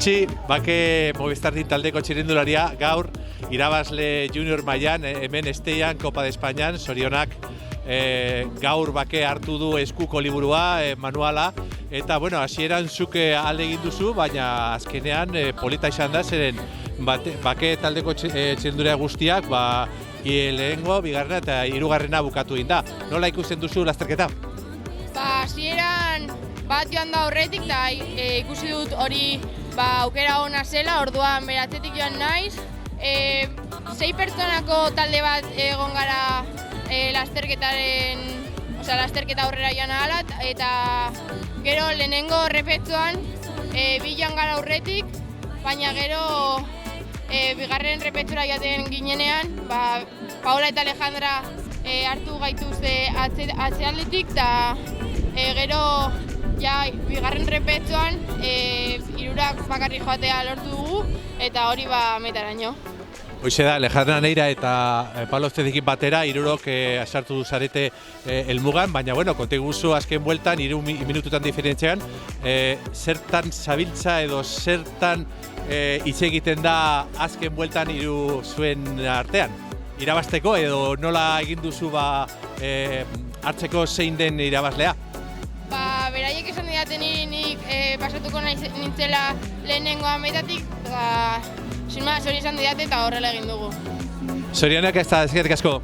Gutxi, bake Movistar taldeko txirrindularia gaur irabazle junior mailan hemen Esteian, Kopa de Espainian, zorionak gaur bake hartu du eskuko liburua, manuala, eta bueno, hasieran zuke alde egin duzu, baina azkenean polita izan da, zeren bake taldeko txirrindularia guztiak, lehenengo, bigarrena eta hirugarrena bukatu egin da. Nola ikusten duzu lasterketa? Hasieran bat joan da aurretik eta ikusi dut hori aukera ona zela, orduan beratzetik joan naiz. 6 pertsonako talde bat egon gara lasterketa aurrera joan ahala, eta gero lehenengo repetzuan bi joan gara aurretik, baina gero bigarren repetzura joaten ginenean, Paola eta Alejandra hartu gaituzte atzealdetik, eta gero bigarren repetzuan hirurak bakarrik joatea lortu dugu, eta hori metaraino. Hoxe da, Alejandra Neira eta Pablo Estezekin batera, hirurok sartu zarete helmugan, baina bueno, konta iguzu azken bueltan, 3 minututan diferentzean, zertan zabiltza edo zertan hitz egiten da azken bueltan hiru zuen artean? Irabazteko edo nola egin duzu hartzeko zein den irabazlea? Beraiek esan didaten nik pasatuko nintzela lehenengo ametatik, hori esan didate eta horrela egin dugu. Zorionak ez da, eskerrik asko.